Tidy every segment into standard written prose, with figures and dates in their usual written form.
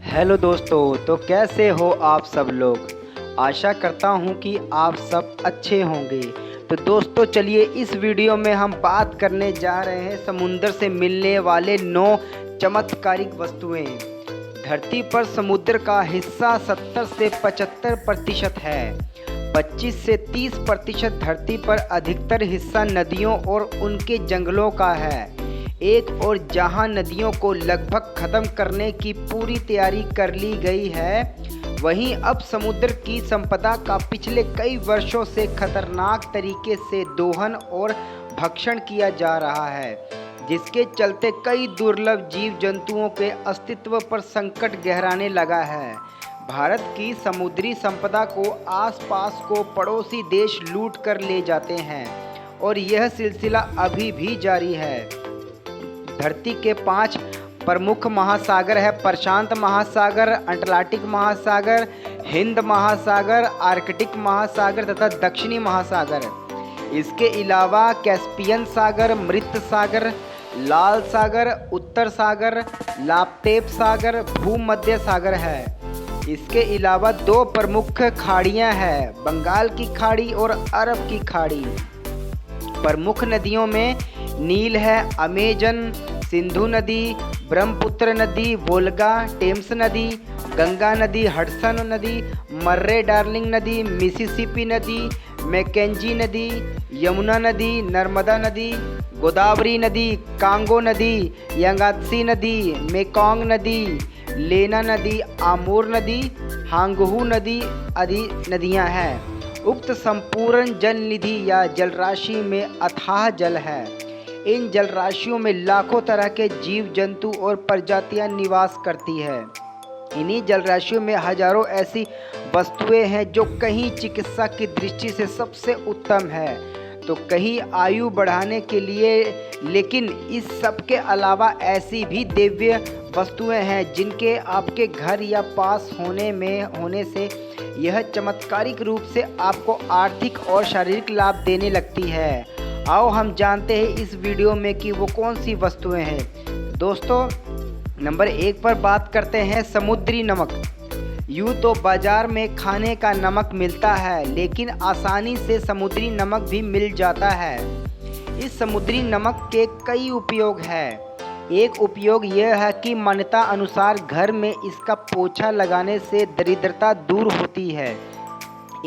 Hello दोस्तों, तो कैसे हो आप सब लोग। आशा करता हूँ कि आप सब अच्छे होंगे। तो दोस्तों चलिए इस वीडियो में हम बात करने जा रहे हैं समुद्र से मिलने वाले 9 चमत्कारिक वस्तुएं। धरती पर समुद्र का हिस्सा 70 से 75% है। 25 से 30% धरती पर अधिकतर हिस्सा नदियों और उनके जंगलों का है। एक और जहां नदियों को लगभग ख़त्म करने की पूरी तैयारी कर ली गई है, वहीं अब समुद्र की संपदा का पिछले कई वर्षों से खतरनाक तरीके से दोहन और भक्षण किया जा रहा है, जिसके चलते कई दुर्लभ जीव जंतुओं के अस्तित्व पर संकट गहराने लगा है। भारत की समुद्री संपदा को आसपास को पड़ोसी देश लूट कर ले जाते हैं और यह सिलसिला अभी भी जारी है। धरती के 5 प्रमुख महासागर है: प्रशांत महासागर, अटलांटिक महासागर, हिंद महासागर, आर्कटिक महासागर तथा दक्षिणी महासागर। इसके अलावा कैस्पियन सागर, मृत सागर, लाल सागर, उत्तर सागर, लाप्तेप सागर, भूमध्य सागर है। इसके अलावा 2 प्रमुख खाड़ियां हैं: बंगाल की खाड़ी और अरब की खाड़ी। प्रमुख नदियों में नील है, अमेजन, सिंधु नदी, ब्रह्मपुत्र नदी, वोल्गा, टेम्स नदी, गंगा नदी, हडसन नदी, मर्रे डार्लिंग नदी, मिसिसिपी नदी, मैकेंजी नदी, यमुना नदी, नर्मदा नदी, गोदावरी नदी, कांगो नदी, यांगात्सी नदी, मेकोंग नदी, लेना नदी, आमूर नदी, हांगहू नदी आदि नदियां हैं। उक्त संपूर्ण जल निधि या जलराशि में अथाह जल है। इन जलराशियों में लाखों तरह के जीव जंतु और प्रजातियां निवास करती है। इन्हीं जलराशियों में हजारों ऐसी वस्तुएं हैं जो कहीं चिकित्सा की दृष्टि से सबसे उत्तम है, तो कहीं आयु बढ़ाने के लिए। लेकिन इस सब के अलावा ऐसी भी दिव्य वस्तुएं हैं जिनके आपके घर या पास होने से यह चमत्कारिक रूप से आपको आर्थिक और शारीरिक लाभ देने लगती है। आओ हम जानते हैं इस वीडियो में कि वो कौन सी वस्तुएं हैं। दोस्तों नंबर 1 पर बात करते हैं समुद्री नमक। यूँ तो बाज़ार में खाने का नमक मिलता है, लेकिन आसानी से समुद्री नमक भी मिल जाता है। इस समुद्री नमक के कई उपयोग हैं। एक उपयोग यह है कि मान्यता अनुसार घर में इसका पोछा लगाने से दरिद्रता दूर होती है।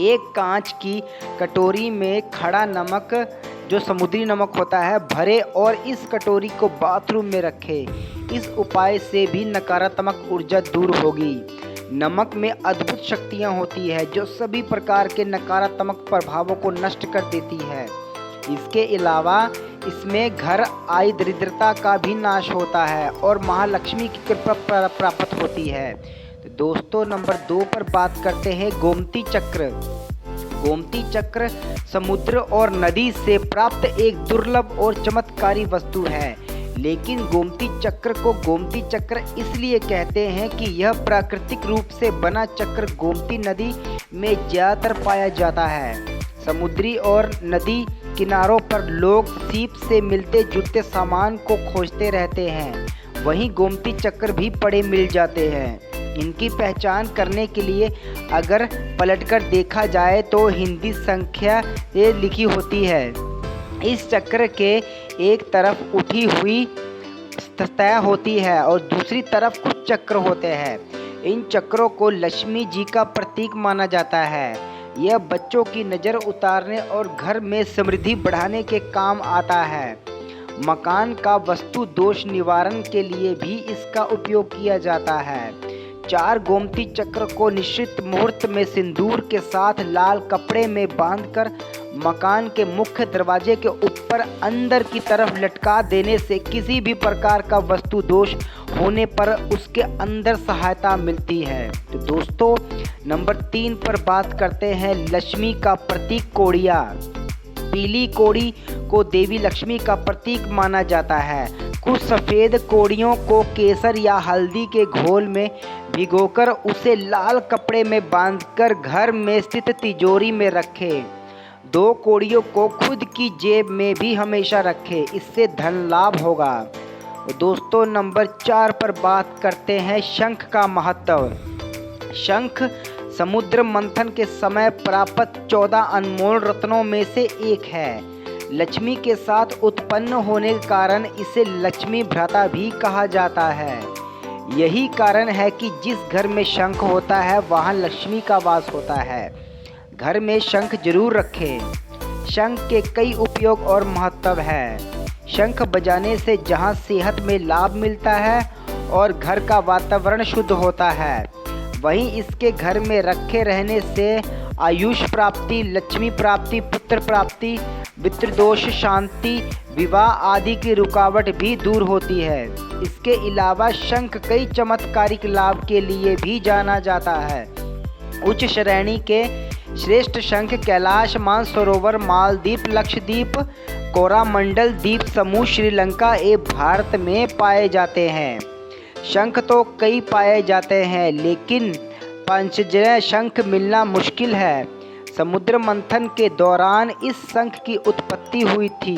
एक कांच की कटोरी में खड़ा नमक, जो समुद्री नमक होता है, भरे और इस कटोरी को बाथरूम में रखें। इस उपाय से भी नकारात्मक ऊर्जा दूर होगी। नमक में अद्भुत शक्तियाँ होती है जो सभी प्रकार के नकारात्मक प्रभावों को नष्ट कर देती है। इसके अलावा इसमें घर आई दरिद्रता का भी नाश होता है और महालक्ष्मी की कृपा प्राप्त होती है। तो दोस्तों नंबर 2 पर बात करते हैं गोमती चक्र। गोमती चक्र समुद्र और नदी से प्राप्त एक दुर्लभ और चमत्कारी वस्तु है। लेकिन गोमती चक्र को गोमती चक्र इसलिए कहते हैं कि यह प्राकृतिक रूप से बना चक्र गोमती नदी में ज़्यादातर पाया जाता है। समुद्री और नदी किनारों पर लोग सीप से मिलते जुलते सामान को खोजते रहते हैं, वहीं गोमती चक्र भी पड़े मिल जाते हैं। इनकी पहचान करने के लिए अगर पलटकर देखा जाए तो हिंदी संख्या ये लिखी होती है। इस चक्र के एक तरफ उठी हुई सतह होती है और दूसरी तरफ कुछ चक्र होते हैं। इन चक्रों को लक्ष्मी जी का प्रतीक माना जाता है। यह बच्चों की नज़र उतारने और घर में समृद्धि बढ़ाने के काम आता है। मकान का वास्तु दोष निवारण के लिए भी इसका उपयोग किया जाता है। 4 गोमती चक्र को निश्चित मुहूर्त में सिंदूर के साथ लाल कपड़े में बांधकर मकान के मुख्य दरवाजे के ऊपर अंदर की तरफ लटका देने से किसी भी प्रकार का वास्तु दोष होने पर उसके अंदर सहायता मिलती है। तो दोस्तों नंबर 3 पर बात करते हैं लक्ष्मी का प्रतीक कोड़िया। पीली कोड़ी को देवी लक्ष्मी का प्रतीक माना जाता है। कुछ सफ़ेद कोड़ियों को केसर या हल्दी के घोल में भिगोकर उसे लाल कपड़े में बांधकर घर में स्थित तिजोरी में रखें। 2 कोड़ियों को खुद की जेब में भी हमेशा रखें, इससे धन लाभ होगा। दोस्तों नंबर 4 पर बात करते हैं शंख का महत्व। शंख समुद्र मंथन के समय प्राप्त 14 अनमोल रत्नों में से एक है। लक्ष्मी के साथ उत्पन्न होने के कारण इसे लक्ष्मी भ्राता भी कहा जाता है। यही कारण है कि जिस घर में शंख होता है वहाँ लक्ष्मी का वास होता है। घर में शंख जरूर रखें। शंख के कई उपयोग और महत्व है। शंख बजाने से जहाँ सेहत में लाभ मिलता है और घर का वातावरण शुद्ध होता है, वहीं इसके घर में रखे रहने से आयुष प्राप्ति, लक्ष्मी प्राप्ति, पुत्र प्राप्ति, पितृदोष शांति, विवाह आदि की रुकावट भी दूर होती है। इसके अलावा शंख कई चमत्कारिक लाभ के लिए भी जाना जाता है। उच्च श्रेणी के श्रेष्ठ शंख कैलाश, मानसरोवर, मालदीप, लक्षद्वीप, कोरामंडल द्वीप समूह, श्रीलंका एवं भारत में पाए जाते हैं। शंख तो कई पाए जाते हैं लेकिन पंचजन्य शंख मिलना मुश्किल है। समुद्र मंथन के दौरान इस शंख की उत्पत्ति हुई थी।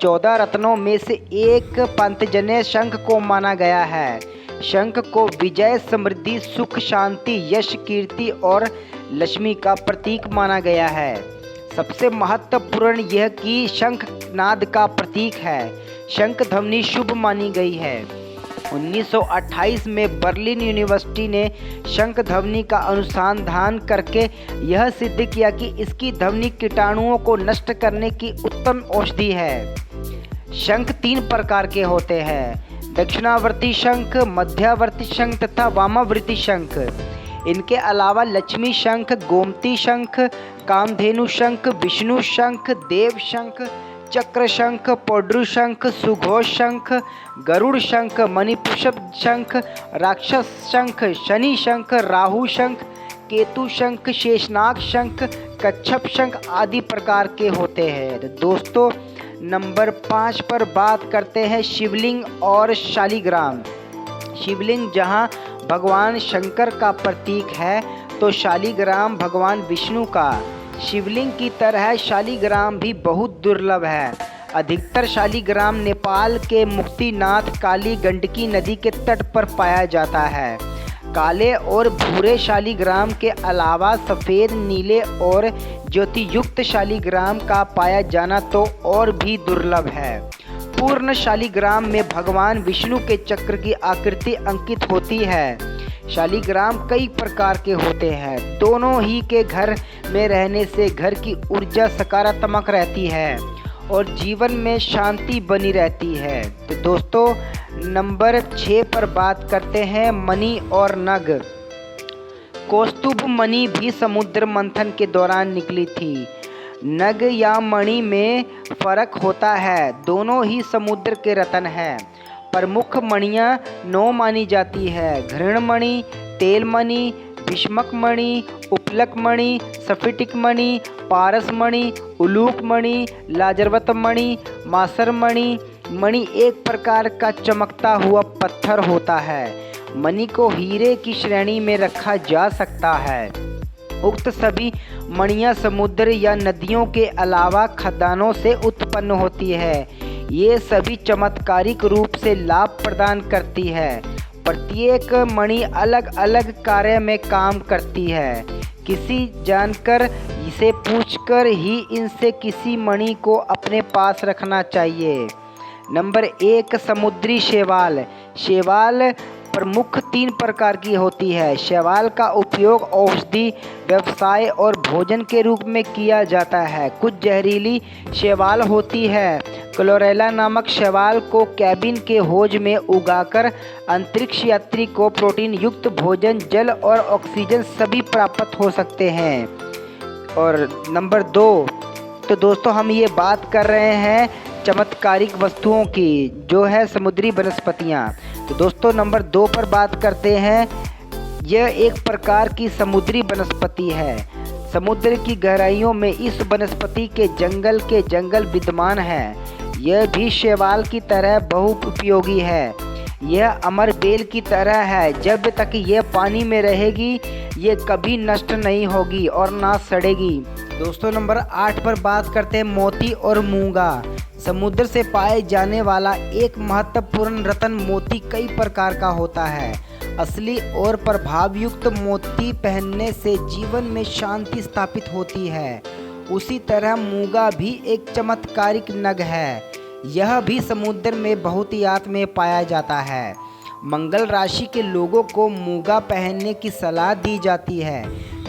14 रत्नों में से एक पंचजन्य शंख को माना गया है। शंख को विजय, समृद्धि, सुख, शांति, यश, कीर्ति और लक्ष्मी का प्रतीक माना गया है। सबसे महत्वपूर्ण यह कि शंख नाद का प्रतीक है। शंख ध्वनि शुभ मानी गई है। 1928 में बर्लिन यूनिवर्सिटी ने शंख ध्वनि का अनुसंधान करके यह सिद्ध किया कि इसकी ध्वनि कीटाणुओं को नष्ट करने की उत्तम औषधि है। शंख 3 प्रकार के होते हैं: दक्षिणावर्ती शंख, मध्यावर्ती शंख तथा वामावर्ती शंख। इनके अलावा लक्ष्मी शंख, गोमती शंख, कामधेनु शंख, विष्णु शंख, देव शंख, चक्र शंख, पौड्रू शंख, सुघोष शंख, गरुड़ शंख, मणिपुष्प शंख, राक्षस शंख, शनि शंख, राहु शंख, केतु शंख, शेषनाग शंख, कच्छप शंख आदि प्रकार के होते हैं। दोस्तों नंबर 5 पर बात करते हैं शिवलिंग और शालिग्राम। शिवलिंग जहां भगवान शंकर का प्रतीक है तो शालिग्राम भगवान विष्णु का। शिवलिंग की तरह शालिग्राम भी बहुत दुर्लभ है। अधिकतर शालिग्राम नेपाल के मुक्तिनाथ काली गंडकी नदी के तट पर पाया जाता है। काले और भूरे शालिग्राम के अलावा सफ़ेद, नीले और ज्योति युक्त शालिग्राम का पाया जाना तो और भी दुर्लभ है। पूर्ण शालिग्राम में भगवान विष्णु के चक्र की आकृति अंकित होती है। शालिग्राम कई प्रकार के होते हैं। दोनों ही के घर में रहने से घर की ऊर्जा सकारात्मक रहती है और जीवन में शांति बनी रहती है। तो दोस्तों नंबर 6 पर बात करते हैं मणि और नग। कौस्तुभ मणि भी समुद्र मंथन के दौरान निकली थी। नग या मणि में फर्क होता है, दोनों ही समुद्र के रत्न हैं। प्रमुख मणियाँ 9 मानी जाती है: घृणमणि, तेलमणि, भीष्मक मणि, उपलक मणि, स्फटिक मणि, पारस मणि, उलूक मणि, लाजरवत मणि, मासर मणि। मणि एक प्रकार का चमकता हुआ पत्थर होता है। मणि को हीरे की श्रेणी में रखा जा सकता है। उक्त सभी मणियाँ समुद्र या नदियों के अलावा खदानों से उत्पन्न होती है। ये सभी चमत्कारिक रूप से लाभ प्रदान करती है। प्रत्येक मणि अलग अलग कार्य में काम करती है। किसी जानकर इसे पूछकर ही इनसे किसी मणि को अपने पास रखना चाहिए। नंबर 1 समुद्री शैवाल। शैवाल प्रमुख 3 प्रकार की होती है। शैवाल का उपयोग औषधि, व्यवसाय और भोजन के रूप में किया जाता है। कुछ जहरीली शैवाल होती है। क्लोरेला नामक शैवाल को कैबिन के होज में उगाकर अंतरिक्ष यात्री को प्रोटीन युक्त भोजन, जल और ऑक्सीजन सभी प्राप्त हो सकते हैं। और नंबर 2 तो दोस्तों हम ये बात कर रहे हैं चमत्कारिक वस्तुओं की, जो है समुद्री वनस्पतियाँ। तो दोस्तों नंबर 2 पर बात करते हैं। यह एक प्रकार की समुद्री वनस्पति है। समुद्र की गहराइयों में इस वनस्पति के जंगल विद्यमान हैं। यह भी शैवाल की तरह बहुउपयोगी है। यह अमर बेल की तरह है। जब तक यह पानी में रहेगी ये कभी नष्ट नहीं होगी और ना सड़ेगी। दोस्तों नंबर 8 पर बात करते हैं मोती और मूंगा। समुद्र से पाए जाने वाला एक महत्वपूर्ण रत्न मोती कई प्रकार का होता है। असली और प्रभावयुक्त मोती पहनने से जीवन में शांति स्थापित होती है। उसी तरह मूंगा भी एक चमत्कारिक नग है। यह भी समुद्र में बहुतायत में पाया जाता है। मंगल राशि के लोगों को मूंगा पहनने की सलाह दी जाती है,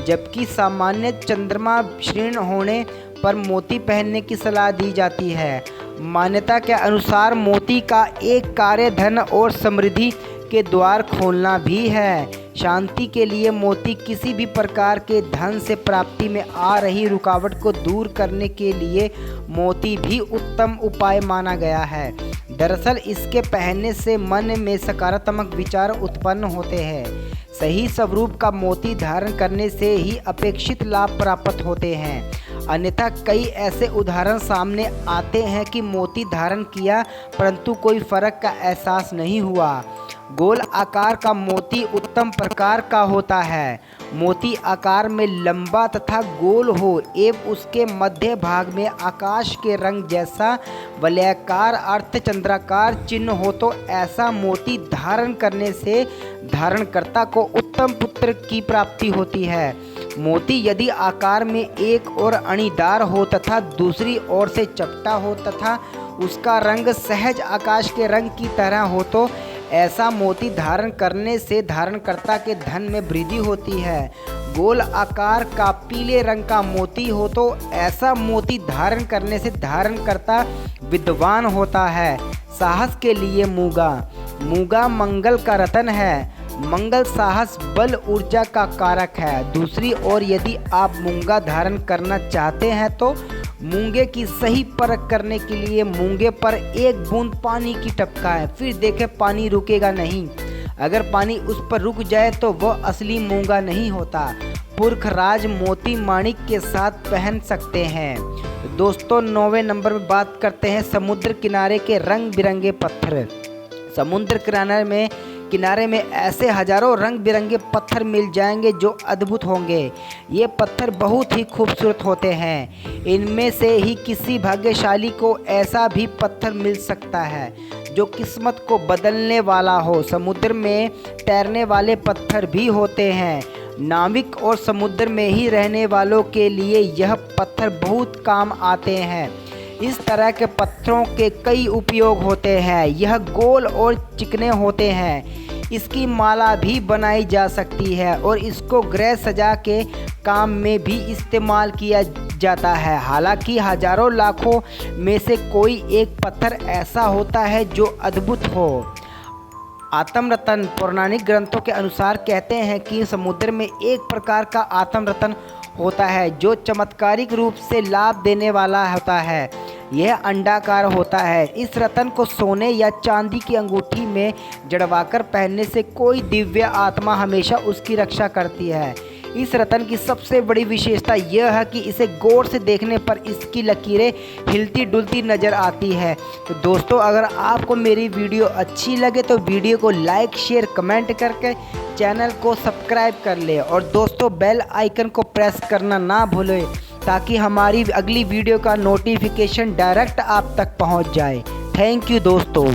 जबकि सामान्य चंद्रमा क्षीण होने पर मोती पहनने की सलाह दी जाती है। मान्यता के अनुसार मोती का एक कार्य धन और समृद्धि के द्वार खोलना भी है। शांति के लिए मोती किसी भी प्रकार के धन से प्राप्ति में आ रही रुकावट को दूर करने के लिए मोती भी उत्तम उपाय माना गया है। दरअसल इसके पहनने से मन में सकारात्मक विचार उत्पन्न होते हैं। सही स्वरूप का मोती धारण करने से ही अपेक्षित लाभ प्राप्त होते हैं। अन्यथा कई ऐसे उदाहरण सामने आते हैं कि मोती धारण किया परंतु कोई फर्क का एहसास नहीं हुआ। गोल आकार का मोती उत्तम प्रकार का होता है। मोती आकार में लंबा तथा गोल हो एवं उसके मध्य भाग में आकाश के रंग जैसा वलयाकार अर्धचंद्राकार चिन्ह हो तो ऐसा मोती धारण करने से धारणकर्ता को उत्तम पुत्र की प्राप्ति होती है। मोती यदि आकार में एक ओर अणीदार हो तथा दूसरी ओर से चपटा हो तथा उसका रंग सहज आकाश के रंग की तरह हो तो ऐसा मोती धारण करने से धारणकर्ता के धन में वृद्धि होती है। गोल आकार का पीले रंग का मोती हो तो ऐसा मोती धारण करने से धारणकर्ता विद्वान होता है। साहस के लिए मूंगा मंगल का रत्न है। मंगल साहस बल ऊर्जा का कारक है। दूसरी ओर यदि आप मूंगा धारण करना चाहते हैं तो मूंगे की सही परख करने के लिए मूंगे पर एक बूंद पानी की टपकाएं, फिर देखें पानी रुकेगा नहीं। अगर पानी उस पर रुक जाए तो वह असली मूंगा नहीं होता। पुरखराज मोती माणिक के साथ पहन सकते हैं। दोस्तों 9वें नंबर में बात करते हैं समुद्र किनारे के रंग बिरंगे पत्थर। समुद्र किनारे में ऐसे हजारों रंग बिरंगे पत्थर मिल जाएंगे जो अद्भुत होंगे। ये पत्थर बहुत ही खूबसूरत होते हैं। इनमें से ही किसी भाग्यशाली को ऐसा भी पत्थर मिल सकता है जो किस्मत को बदलने वाला हो। समुद्र में तैरने वाले पत्थर भी होते हैं। नाविक और समुद्र में ही रहने वालों के लिए यह पत्थर बहुत काम आते हैं। इस तरह के पत्थरों के कई उपयोग होते हैं। यह गोल और चिकने होते हैं। इसकी माला भी बनाई जा सकती है और इसको गृह सजा के काम में भी इस्तेमाल किया जाता है। हालांकि हजारों लाखों में से कोई एक पत्थर ऐसा होता है जो अद्भुत हो। आत्मरत्न पौराणिक ग्रंथों के अनुसार कहते हैं कि समुद्र में एक प्रकार का आत्मरत्न होता है जो चमत्कारिक रूप से लाभ देने वाला होता है। यह अंडाकार होता है। इस रत्न को सोने या चांदी की अंगूठी में जड़वाकर पहनने से कोई दिव्य आत्मा हमेशा उसकी रक्षा करती है। इस रत्न की सबसे बड़ी विशेषता यह है कि इसे गौर से देखने पर इसकी लकीरें हिलती डुलती नज़र आती है। तो दोस्तों अगर आपको मेरी वीडियो अच्छी लगे तो वीडियो को लाइक शेयर कमेंट करके चैनल को सब्सक्राइब कर ले और दोस्तों बेल आइकन को प्रेस करना ना भूलें ताकि हमारी अगली वीडियो का नोटिफिकेशन डायरेक्ट आप तक पहुंच जाए। थैंक यू दोस्तों।